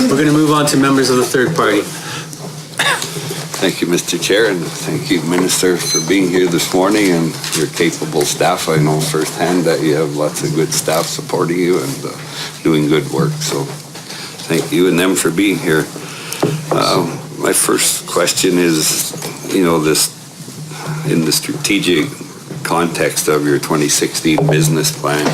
We're going to move on to members of the third party. Thank you, Mr. Chair, and thank you, Minister, for being here this morning and your capable staff. I know firsthand that you have lots of good staff supporting you and doing good work. So thank you and them for being here. My first question is, this in the strategic context of your 2016 business plan,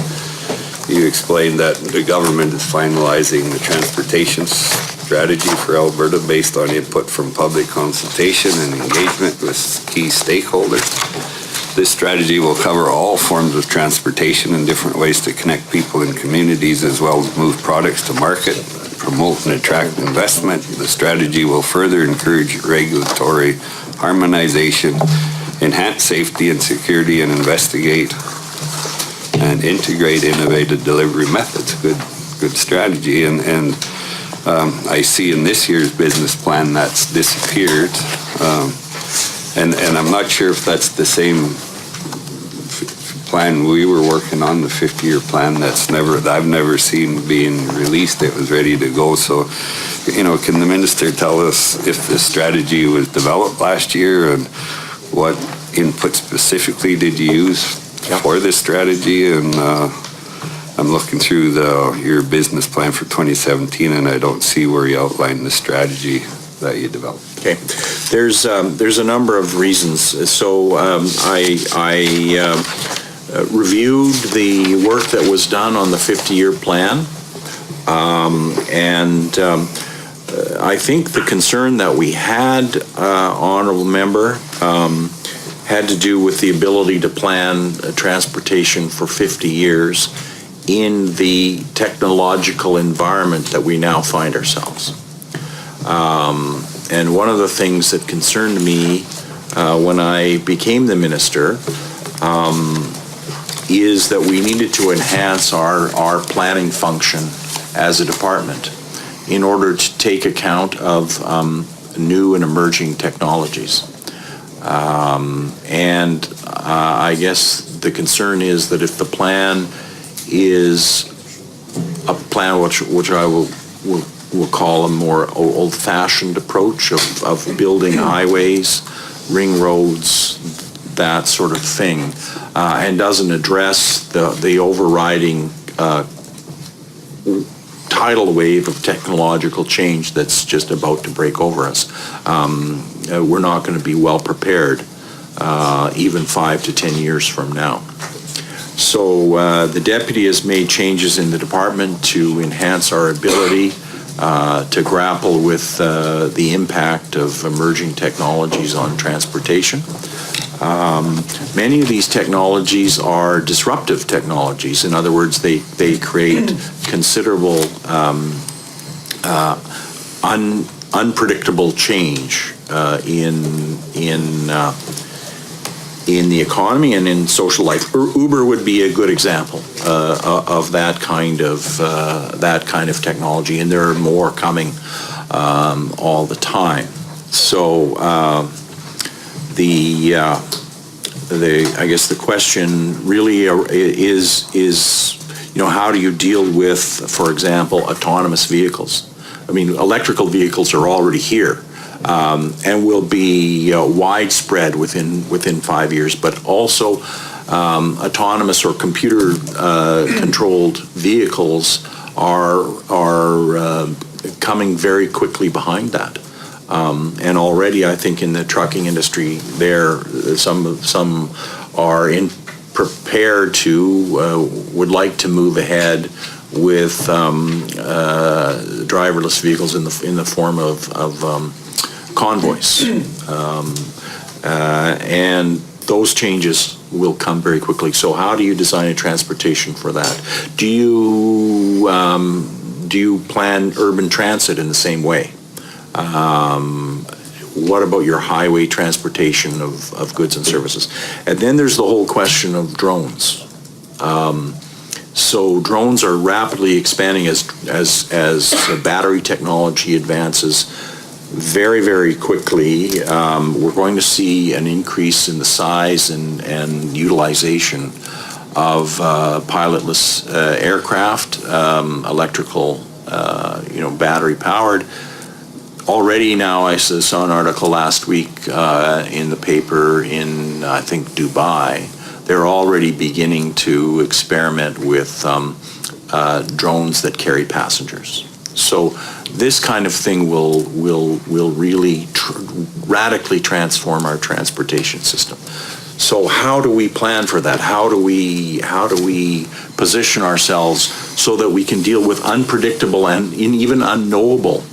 you explained that the government is finalizing the transportation strategy for Alberta based on input from public consultation and engagement with key stakeholders. This strategy will cover all forms of transportation and different ways to connect people and communities, as well as move products to market, promote and attract investment. The strategy will further encourage regulatory harmonization, enhance safety and security, and investigate and integrate innovative delivery methods. Good strategy. And I see in this year's business plan that's disappeared. And I'm not sure if that's the same plan we were working on, the 50-year plan I've never seen being released. It was ready to go. So, can the minister tell us if the strategy was developed last year and what input specifically did you use for this strategy? And I'm looking through your business plan for 2017, and I don't see where you outline the strategy that you developed. Okay, there's a number of reasons. So I reviewed the work that was done on the 50-year plan, and I think the concern that we had, honorable member, had to do with the ability to plan transportation for 50 years in the technological environment that we now find ourselves. And one of the things that concerned me when I became the minister is that we needed to enhance our planning function as a department in order to take account of new and emerging technologies. And I guess the concern is that if the plan is a plan which I will call a more old-fashioned approach of building highways, ring roads, that sort of thing, and doesn't address the overriding tidal wave of technological change that's just about to break over us. We're not going to be well prepared even 5 to 10 years from now. So the deputy has made changes in the department to enhance our ability to grapple with the impact of emerging technologies on transportation. Many of these technologies are disruptive technologies. In other words, they create considerable unpredictable change in the economy and in social life. Uber would be a good example of that kind of technology, and there are more coming all the time. So I guess the question really is how do you deal with, for example, autonomous vehicles? I mean, electrical vehicles are already here. And will be widespread within 5 years, but also autonomous or computer controlled vehicles are coming very quickly behind that. And already, I think in the trucking industry, some are prepared to would like to move ahead with driverless vehicles in the form of convoys, and those changes will come very quickly. So how do you design a transportation for that? Do you plan urban transit in the same way? What about your highway transportation of goods and services? And then there's the whole question of drones. So drones are rapidly expanding as battery technology advances very, very quickly. We're going to see an increase in the size and utilization of pilotless aircraft, electrical battery powered. Already now, I saw an article last week in the paper in, I think, Dubai. They're already beginning to experiment with drones that carry passengers. So this kind of thing will really radically transform our transportation system. So how do we plan for that? How do we position ourselves so that we can deal with unpredictable and even unknowable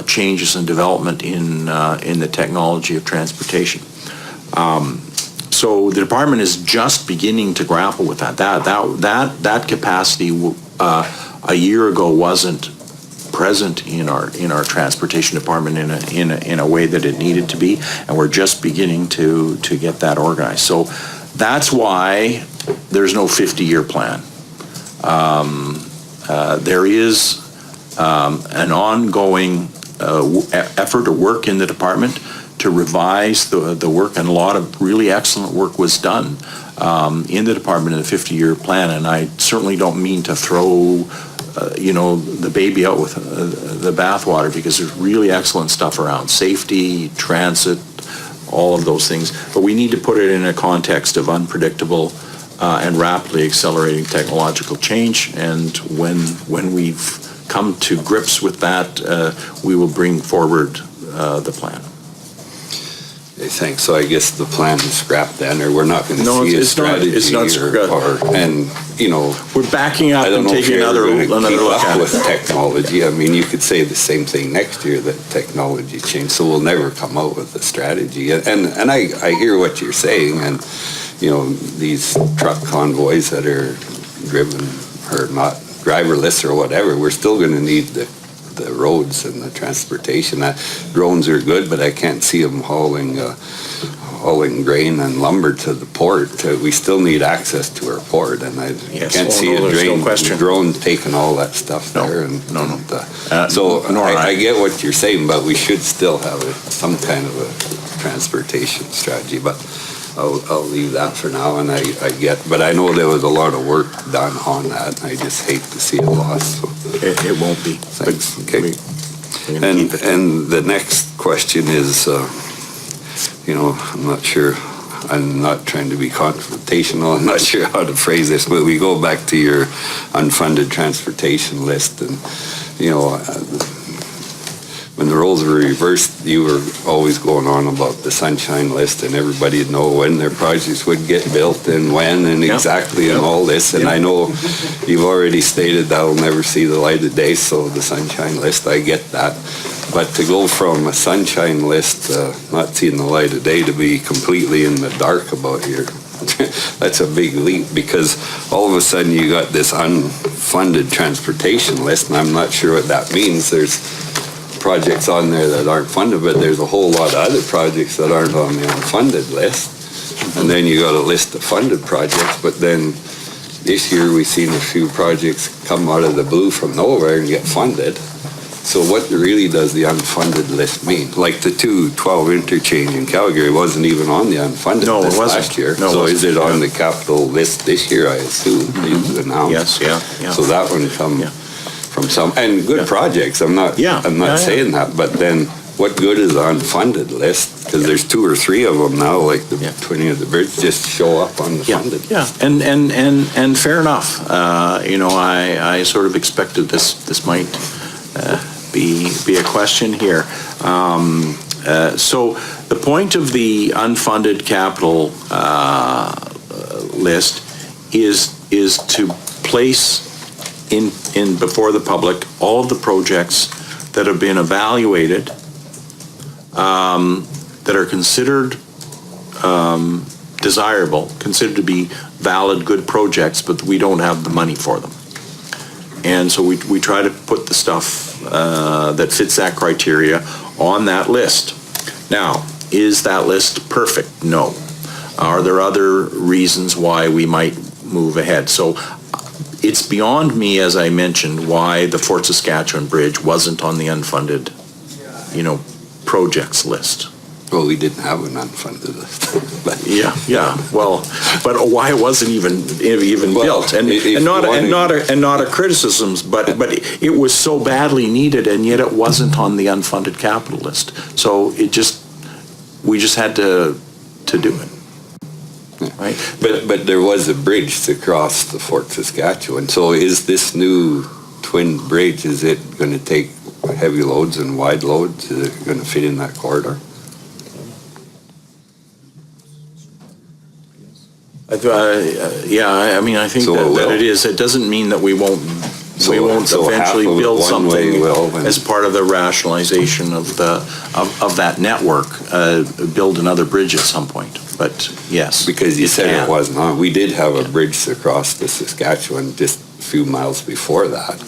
changes and development in the technology of transportation? So the department is just beginning to grapple with that. That capacity a year ago wasn't present in our transportation department in a way that it needed to be, and we're just beginning to get that organized. So that's why there's no 50-year plan. There is an ongoing effort or work in the department to revise the work, and a lot of really excellent work was done in the department in the 50-year plan, and I certainly don't mean to throw the baby out with the bathwater, because there's really excellent stuff around safety, transit, all of those things, but we need to put it in a context of unpredictable and rapidly accelerating technological change, and when we've come to grips with that, we will bring forward the plan. Okay, thanks. So I guess the plan is scrapped then, or we're not going to see a strategy? It's not scrapped. We're backing up and taking another look at it. With technology, I mean, you could say the same thing next year, that technology changed, so we'll never come out with a strategy. And I hear what you're saying, and these truck convoys that are driven or not driverless or whatever, we're still going to need the roads and the transportation. Drones are good, but I can't see them hauling grain and lumber to the port. We still need access to our port, and I can't see a drone taking all that stuff there. I get what you're saying, but we should still have some kind of a transportation strategy. But I'll leave that for now, and but I know there was a lot of work done on that, and I just hate to see it lost. So. It won't be. Thanks. Okay. And the next question is, I'm not sure, I'm not trying to be confrontational, I'm not sure how to phrase this, but we go back to your unfunded transportation list, and, when the roles were reversed, you were always going on about the sunshine list, and everybody would know when their projects would get built and when and exactly and all this. And I know you've already stated that'll never see the light of day, so the sunshine list, I get that. But to go from a sunshine list, not seeing the light of day, to be completely in the dark about here, that's a big leap, because all of a sudden you got this unfunded transportation list, and I'm not sure what that means. There's projects on there that aren't funded, but there's a whole lot of other projects that aren't on the unfunded list. And then you got a list of funded projects, but then this year we've seen a few projects come out of the blue from nowhere and get funded. So what really does the unfunded list mean? Like the 212 interchange in Calgary wasn't even on the unfunded list last year. So is it on the capital list this year, I assume? Announced. Yes, So that one from some, and good projects, I'm not saying that, but then what good is the unfunded list? Because there's 2 or 3 of them now, like the Twinning of the Bridge, just show up on the funded. And fair enough. I sort of expected this might be a question here. So the point of the unfunded capital list is to place in before the public all of the projects that have been evaluated, that are considered desirable, considered to be valid, good projects, but we don't have the money for them. And so we try to put the stuff that fits that criteria on that list. Now, is that list perfect? No. Are there other reasons why we might move ahead? So it's beyond me, as I mentioned, why the Fort Saskatchewan Bridge wasn't on the unfunded, projects list. Well, we didn't have an unfunded list. But Yeah, well, but why it wasn't even Well, built, and if not you wanted- not a criticisms, but it was so badly needed, and yet it wasn't on the unfunded capital list. So we just had to do it, right? But there was a bridge to cross the Fort Saskatchewan. So is this new twin bridge, is it going to take heavy loads and wide loads? Is it going to fit in that corridor? Yeah, I mean, I think So it will. that it is. It doesn't mean that we won't So eventually half of it build one way something will, and- as part of the rationalization of that network, build another bridge at some point. But yes. Because you it said can. it wasn't on. We did have a bridge across the Saskatchewan just a few miles before that.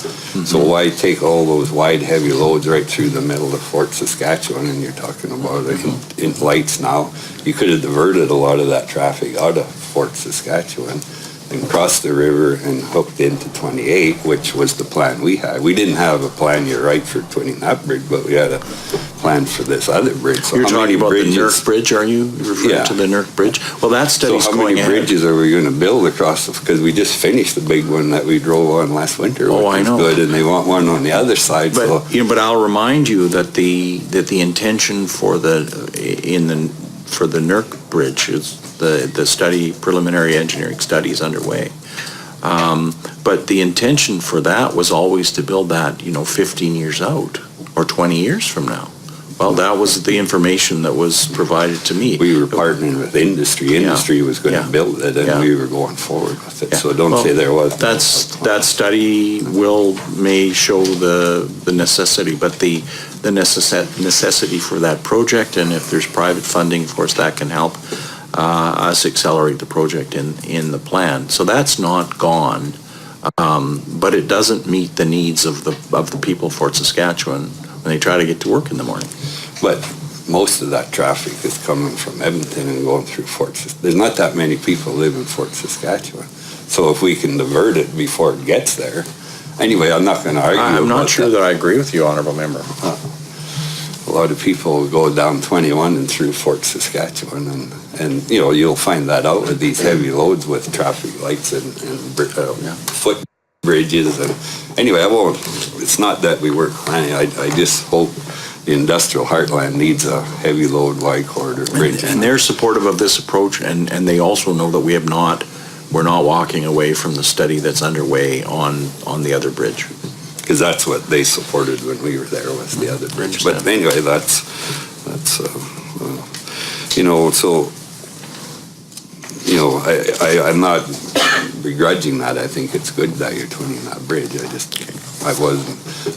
So why take all those wide, heavy loads right through the middle of Fort Saskatchewan? And you're talking about in lights now. You could have diverted a lot of that traffic out of Fort Saskatchewan and crossed the river and hooked into 28, which was the plan we had. We didn't have a plan, you're right, for twinning that bridge, but we had a plan for this other bridge. So You're how many talking about the bridges- NERC Bridge, are you referring Yeah. to the NERC Bridge? Well, that So study's how going many ahead. bridges are we gonna build across, because we just finished the big one that we drove on last winter, Oh, I which is know. good, and they want one on the other side, so. But I'll remind you that the intention for the NERC Bridge is the study, preliminary engineering study is underway. But the intention for that was always to build that, 15 years out or 20 years from now. Well, that was the information that was provided to me. We were partnering with industry. Industry was gonna Yeah. build it, Yeah. and we were going forward with it, Yeah. so don't Well, say there was. That study may show the necessity, but the necessity for that project, and if there's private funding, of course, that can help us accelerate the project in the plan. So that's not gone, but it doesn't meet the needs of the people of Fort Saskatchewan when they try to get to work in the morning. But most of that traffic is coming from Edmonton and going through Fort Saskatchewan. There's not that many people live in Fort Saskatchewan. So if we can divert it before it gets there, anyway, I'm not gonna argue I'm not about sure that I agree with you, Honourable Member. A lot of people go down 21 and through Fort Saskatchewan, and you'll find that out with these heavy loads with traffic lights and foot bridges. And anyway, it's not that we weren't planning. I just hope the industrial heartland needs a heavy load wide corridor bridge. And they're supportive of this approach, and they also know that we're not walking away from the study that's underway on the other bridge. Because that's what they supported when we were there, was the other bridge. But anyway, that's so, I'm not begrudging that. I think it's good that you're twinning that bridge.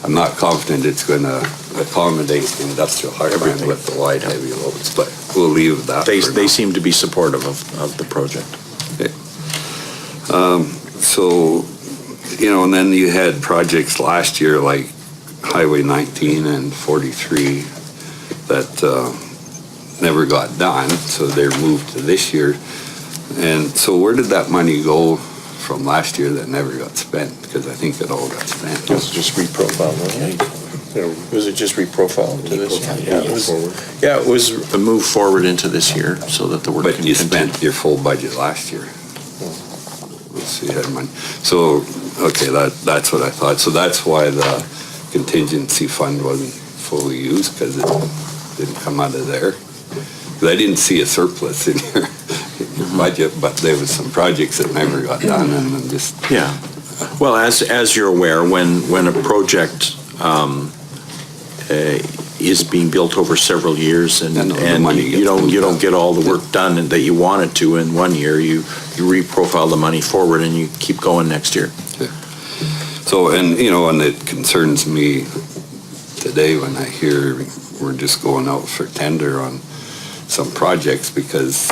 I'm not confident it's going to accommodate the industrial heartland with the wide, heavy loads, but we'll leave that for They now. seem to be supportive of the project. Okay. So, and then you had projects last year like Highway 19 and 43 that never got done, so they're moved to this year. And so where did that money go from last year that never got spent? Because I think it all got spent. It was just reprofiled, wasn't it? Was it just reprofiled to this year? Yeah, it was a move forward into this year so that the work can But you continue. spent your full budget last year. So you had money. So, okay, that's what I thought. So that's why the contingency fund wasn't fully used, because it didn't come out of there. 'Cause I didn't see a surplus in your budget, but there was some projects that never got done, and then just. Yeah. Well, as you're aware, when a project is being built over several years and the money you gets don't moved get all the up. work done that you wanted to in one year, you reprofile the money forward and you keep going next year. So, and it concerns me today when I hear we're just going out for tender on some projects, because,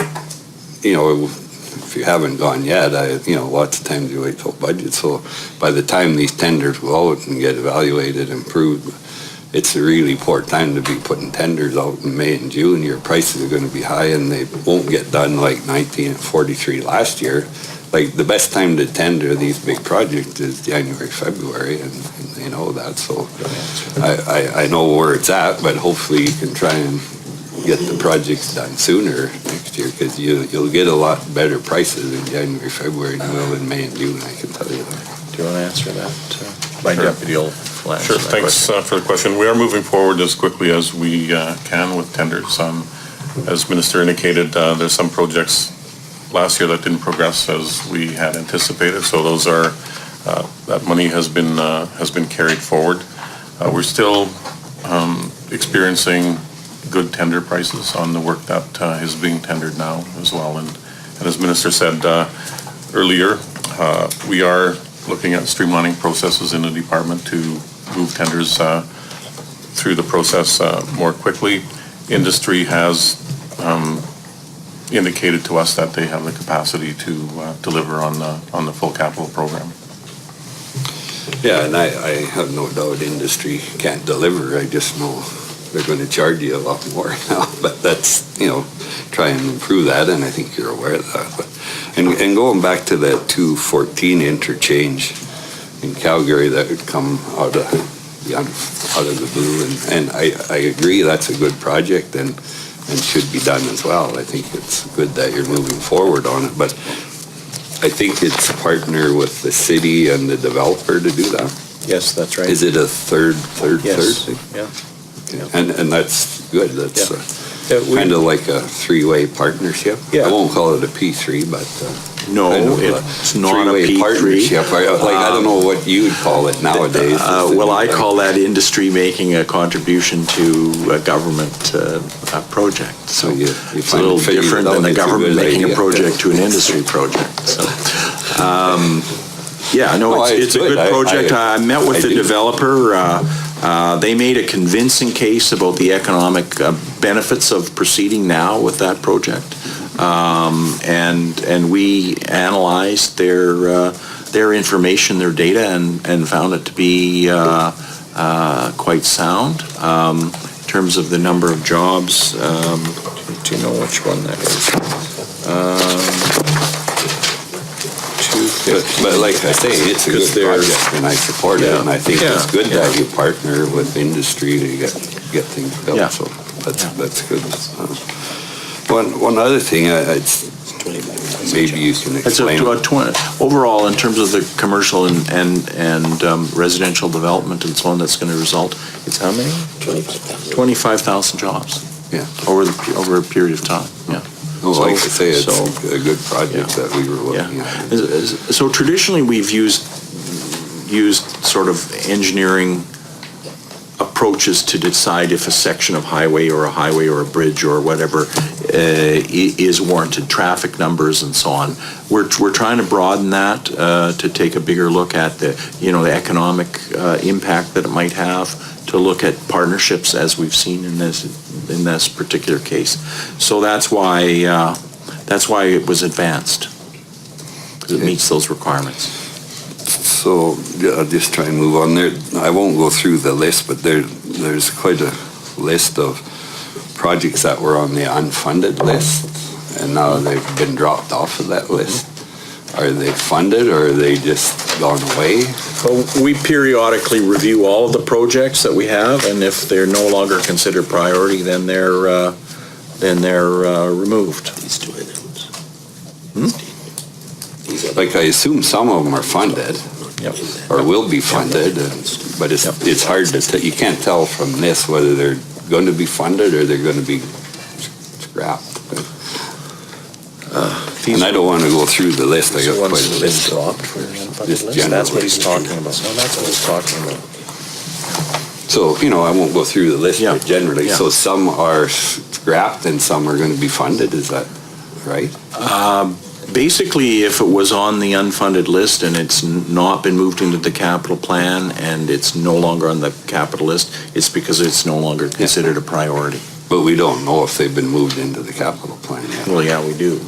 if you haven't gone yet, lots of times you wait till budget. So by the time these tenders go out and get evaluated and approved, it's a really poor time to be putting tenders out in May and June. Your prices are going to be high and they won't get done like 19 and 43 last year. Like, the best time to tender these big projects is January, February, and they know that. So I know where it's at, but hopefully you can try and, get the projects done sooner next year, because you'll get a lot better prices in January, February than you will in May and June, I can tell you that. Do you want to answer that? My deputy will answer Sure, that thanks question. for the question. We are moving forward as quickly as we can with tenders. As Minister indicated, there's some projects last year that didn't progress as we had anticipated, so those are, that money has been carried forward. We're still experiencing good tender prices on the work that is being tendered now as well. And as Minister said earlier, we are looking at streamlining processes in the department to move tenders through the process more quickly. Industry has indicated to us that they have the capacity to deliver on the full capital program. Yeah, and I have no doubt industry can't deliver. I just know they're going to charge you a lot more now. But that's, try and improve that, and I think you're aware of that. But, and going back to that 214 interchange in Calgary, that would come out of the blue. And I agree that's a good project and should be done as well. I think it's good that you're moving forward on it. But I think it's partner with the city and the developer to do that. Yes, that's right. Is it a third Yes. thing? Yeah. Okay. And that's good. That's kind of like a three-way partnership. Yeah. I won't call it a P3, but No, kind of it's not a three-way P3. partnership. I don't know what you would call it nowadays. Well, I call that industry making a contribution to a government project. So you It's a little figure it different out. than the It's a government good making a idea. project to an industry project. So, it's a good. good project. I met with I the do. developer. They made a convincing case about the economic benefits of proceeding now with that project. And we analyzed their information, their data, and found it to be quite sound. In terms of the number of jobs, do you know which one that is? But like I say, it's a good project, and I support it, and I think it's good that you partner with industry to get things built. Yeah. So that's good. One other thing, maybe you can It's explain. overall, in terms of the commercial and residential development and so on that's going to result, it's how many? 25,000 jobs. Yeah. Over a period of time, yeah. Like I say, it's a good project that we were looking at. So traditionally, we've used sort of engineering approaches to decide if a section of highway or a bridge or whatever is warranted, traffic numbers and so on. We're trying to broaden that to take a bigger look at the economic impact that it might have, to look at partnerships as we've seen in this particular case. So that's why it was advanced, because it meets those requirements. So I'll just try and move on there. I won't go through the list, but there's quite a list of projects that were on the unfunded list, and now they've been dropped off of that list. Are they funded, or are they just gone away? Well, we periodically review all of the projects that we have, and if they're no longer considered priority, then they're removed. Like, I assume some of them are funded, Yep. or will be funded, but it's hard to tell. You can't tell from this whether they're going to be funded or they're going to be scrapped. And I don't want to go through the list. I got quite a list. Dropped for the unfunded Just list. That's what he's generally. talking about. No, that's what he's talking about. So, I won't go through the list, Yeah. but generally, Yeah. so some are scrapped and some are going to be funded, is that right? Basically, if it was on the unfunded list and it's not been moved into the capital plan and it's no longer on the capital list, it's because it's no longer considered a priority. But we don't know if they've been moved into the capital plan yet. Well, yeah, we do.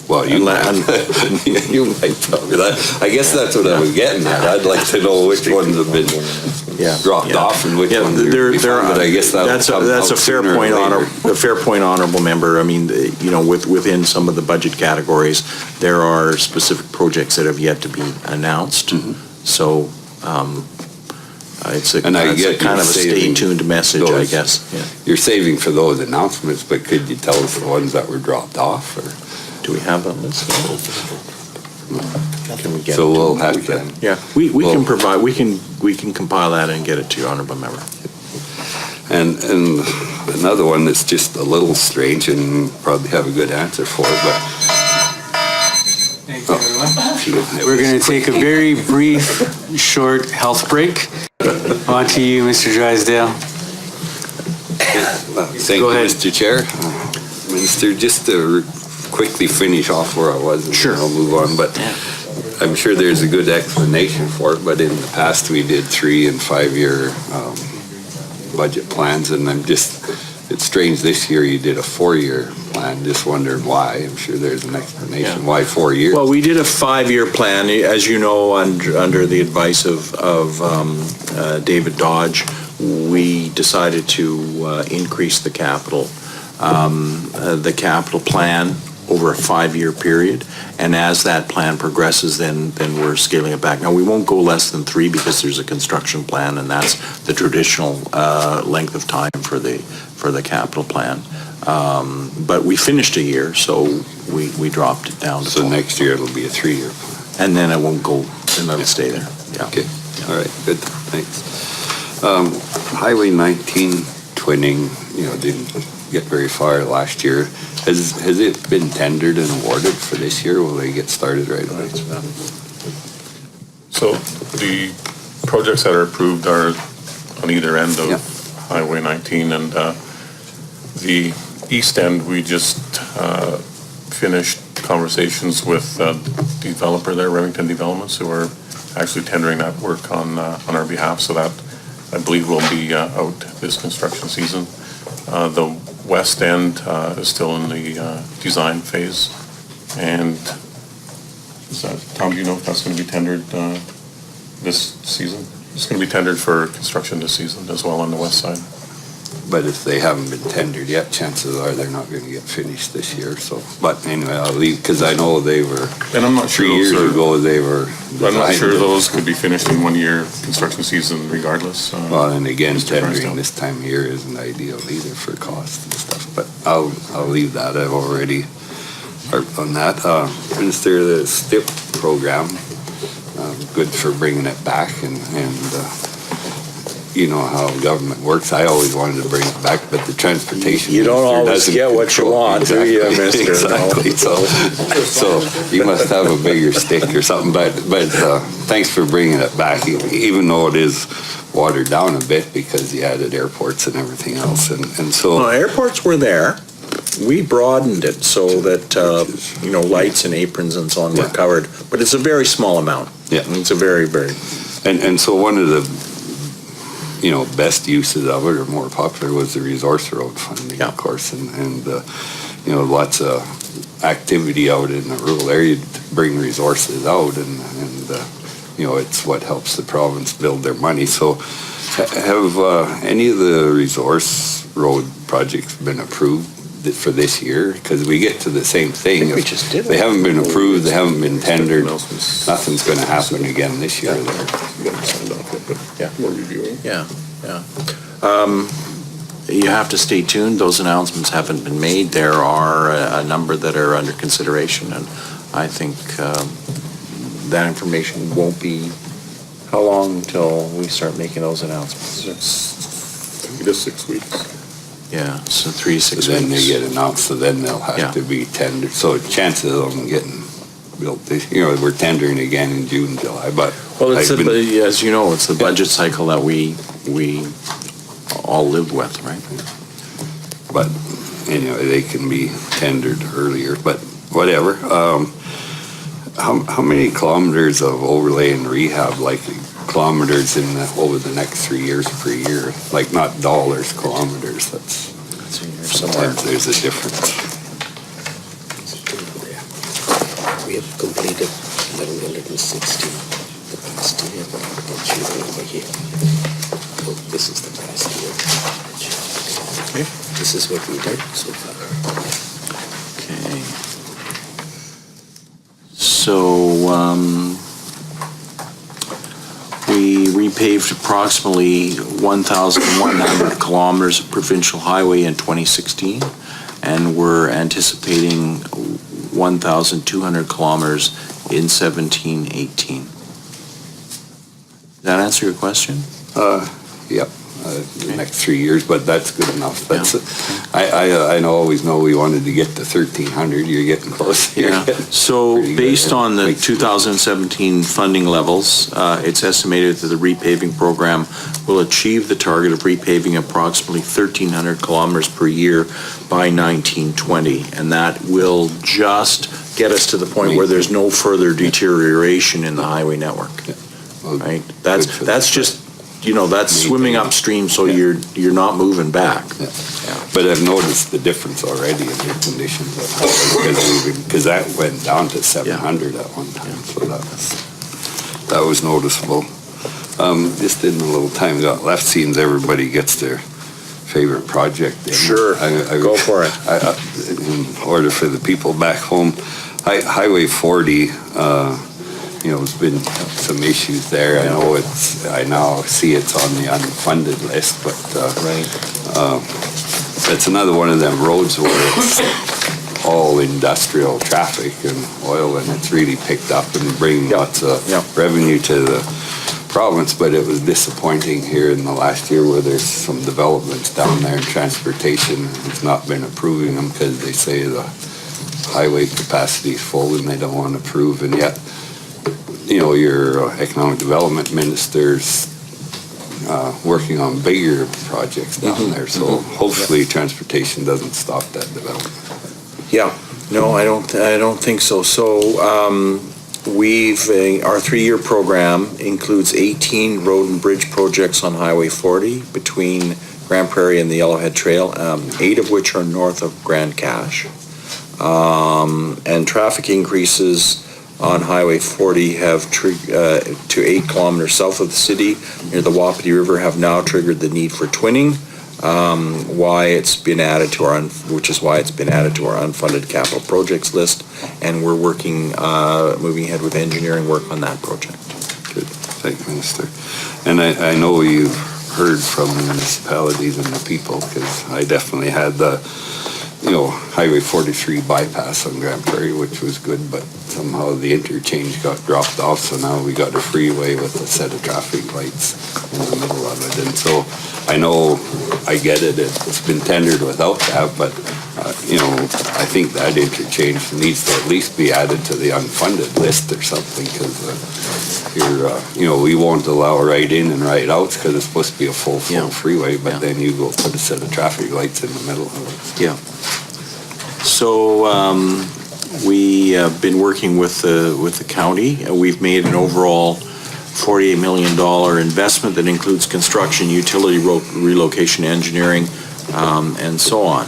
Well, you might tell me that. I guess that's what I was getting at. I'd like to know which ones have been dropped off and which ones are be funded. I guess that's a fair point, honorable member. I mean, within some of the budget categories, there are specific projects that have yet to be announced. So It's a And I it's a get kind of a you're saving stay-tuned message, I those- guess. Yeah. You're saving for those announcements, but could you tell us the ones that were dropped off, or? Do we have a list? Can we get So it to we'll them? have to, Yeah, we Well- can provide, we can compile that and get it to you, honorable member. and another one that's just a little strange and probably have a good answer for it, but. Thank you, everyone. We're going to take a very brief, short health break. On to you, Mr. Drysdale. Thank Go you, ahead. Mr. Chair. Minister, just to quickly finish off where I was, and Sure. then I'll move on, but I'm sure there's a good explanation for it, but in the past, we did 3 and 5 year budget plans, and it's strange this year you did a 4-year plan, just wondered why. I'm sure there's an explanation, Yeah. why 4 years? Well, we did a 5-year plan, as you know, under the advice of David Dodge. We decided to increase the capital plan over a 5-year period, and as that plan progresses, then we're scaling it back. Now, we won't go less than 3 because there's a construction plan, and that's the traditional length of time for the capital plan. But we finished a year, so we dropped it down to So 4. next year it'll be a 3-year plan. And then it won't go, and it'll stay there. Yeah. Okay, all right, good, thanks. Highway 19 twinning, didn't get very far last year. Has it been tendered and awarded for this year? Will they get started right away? So the projects that are approved are on either end of Yeah. Highway 19, and the east end, we just finished conversations with the developer there, Remington Developments, who are actually tendering that work on our behalf, so that I believe will be out this construction season. The west end is still in the design phase, and Tom, do you know if that's going to be tendered this season? It's going to be tendered for construction this season as well on the west side. But if they haven't been tendered yet, chances are they're not going to get finished this year, so. But anyway, I'll leave, because I know they were, And I'm not sure 3 years those are, ago, they were. I'm not sure designed- those could be finished in 1 year construction season regardless. Well, and again, Mr. Drysdale. tendering this time of year isn't ideal either for cost and stuff, but I'll leave that. I've already harped on that. Minister, the STIP program, good for bringing it back, and you know how government works. I always wanted to bring it back, but the transportation. You don't minister always doesn't get what you control- want, do you, Exactly, mister? No. Exactly, so you must have a bigger stick or something, but thanks for bringing it back, even though it is watered down a bit because you added airports and everything else, and Well, so, airports were there. We broadened it so that, lights and aprons and so on were Yeah. covered, but it's a very small amount. Yeah. It's a very, very, and so one of the, best uses of it, or more popular, was the resource road funding, Yeah. of course, and lots of activity out in the rural area to bring resources out, and it's what helps the province build their money. So have any of the resource road projects been approved for this year? Because we get to the same thing. I think we If just did They one. haven't been approved, they haven't been tendered, Announcements. nothing's gonna happen again this year there. Yeah. We're reviewing. yeah. You have to stay tuned. Those announcements haven't been made. There are a number that are under consideration, and I think that information won't be, how long until we start making those announcements? 3 to 6 weeks. Yeah, so 3 to 6 So then they weeks. get announced, so then they'll Yeah. have to be tendered. So chances of them getting built this, we're tendering again in June, July, but. Well, it's I've been- as you know, it's the budget cycle that we all live with, right? But, they can be tendered earlier, but whatever. How many kilometers of overlay and rehab, like kilometers over the next 3 years per year? Like not dollars, kilometers, that's, It's in here somewhere. sometimes there's a difference. We have completed 1160 the past year. I'll show you over here. Oh, this is the past year. Okay. This is what we did so far. Okay. So, we repaved approximately 1,100 kilometers of provincial highway in 2016, and we're anticipating 1,200 kilometers in 17-18. Does that answer your question? Yep, the next 3 years, but that's good enough. That's, I always know we wanted to get to 1,300, you're getting close. Yeah, so based on the 2017 funding levels, it's estimated that the repaving program will achieve the target of repaving approximately 1,300 kilometers per year by 1920, and that will just get us to the point where there's no further deterioration in the highway network. Right? That's just, that's swimming upstream, so you're not moving back. Yeah. But I've noticed the difference already in your conditions of highway, because that went down to 700 at one time, so that was noticeable. Just in the little time we got left, seems everybody gets their favorite project. Sure, go for it. In order for the people back home, Highway 40, there's been some issues there. I now see it's on the unfunded list, but it's another one of them roads where it's all industrial traffic and oil, and it's really picked up and bringing lots of revenue to the province. But it was disappointing here in the last year where there's some developments down there in transportation. It's not been approving them because they say the highway capacity is full and they don't want to approve, and yet your economic development minister's working on bigger projects down there, so hopefully transportation doesn't stop that development. Yeah, no, I don't think so. So our 3-year program includes 18 road and bridge projects on Highway 40 between Grand Prairie and the Yellowhead Trail, 8 of which are north of Grand Cache. And traffic increases on Highway 40 have to 8 kilometers south of the city near the Wapiti River have now triggered the need for twinning, which is why it's been added to our unfunded capital projects list, and we're moving ahead with engineering work on that project. Good, thank you, Minister. And I know you've heard from the municipalities and the people, because I definitely had the Highway 43 bypass on Grand Prairie, which was good, but somehow the interchange got dropped off, so now we got a freeway with a set of traffic lights in the middle of it. And so I know, I get it, it's been tendered without that, but I think that interchange needs to at least be added to the unfunded list or something, because we won't allow right in and right outs because it's supposed to be a full freeway, but then you go put a set of traffic lights in the middle of it. Yeah. So we have been working with the county. We've made an overall $48 million investment that includes construction, utility relocation, engineering, and so on.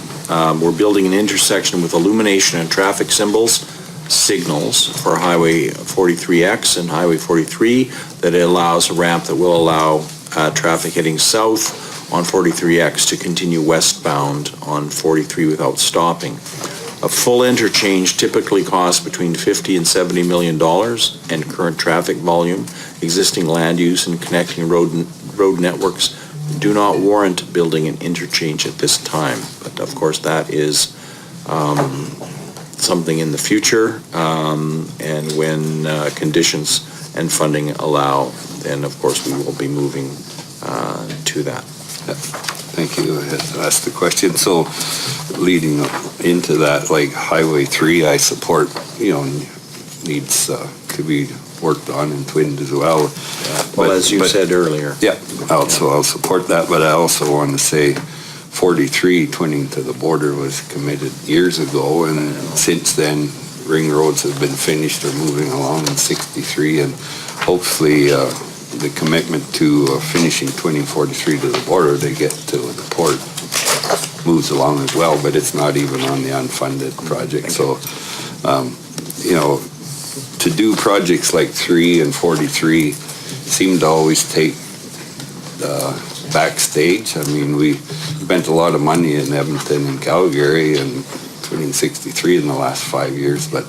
We're building an intersection with illumination and traffic signals for Highway 43X and Highway 43 that allows a ramp that will allow traffic heading south on 43X to continue westbound on 43 without stopping. A full interchange typically costs between $50 and $70 million, and current traffic volume, existing land use, and connecting road networks do not warrant building an interchange at this time. But of course, that is something in the future, and when conditions and funding allow, then of course we will be moving to that. Thank you. I had to ask the question. So leading into that, like Highway 3, I support, needs to be worked on and twinned as well. Well, as you said earlier. Yeah, I'll support that, but I also want to say 43, twinning to the border, was committed years ago, and since then, ring roads have been finished or moving along in 63, and hopefully the commitment to finishing twinning 43 to the border to get to the port moves along as well, but it's not even on the unfunded project. So, to do projects like 3 and 43 seem to always take backstage. I mean, we spent a lot of money in Edmonton and Calgary and twinning 63 in the last 5 years, but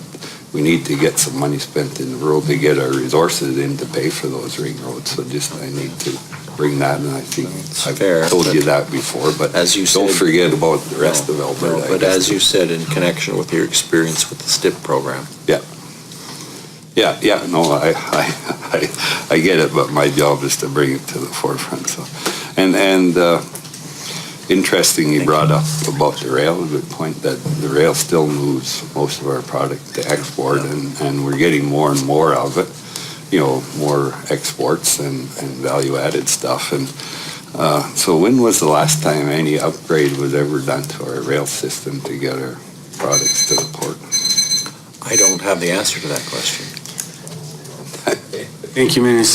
we need to get some money spent in the road to get our resources in to pay for those ring roads. So I need to bring that, and I think fair, I've told you but that before, but as you don't said- forget about the rest of Alberta. No, but as you said, in connection with your experience with the STIP program. Yeah, no, I get it, but my job is to bring it to the forefront, so. And interesting you brought up about the rail, a good point, that the rail still moves most of our product to export, and we're getting more and more of it, more exports and value-added stuff. And so when was the last time any upgrade was ever done to our rail system to get our products to the port? I don't have the answer to that question. Thank you, Minister.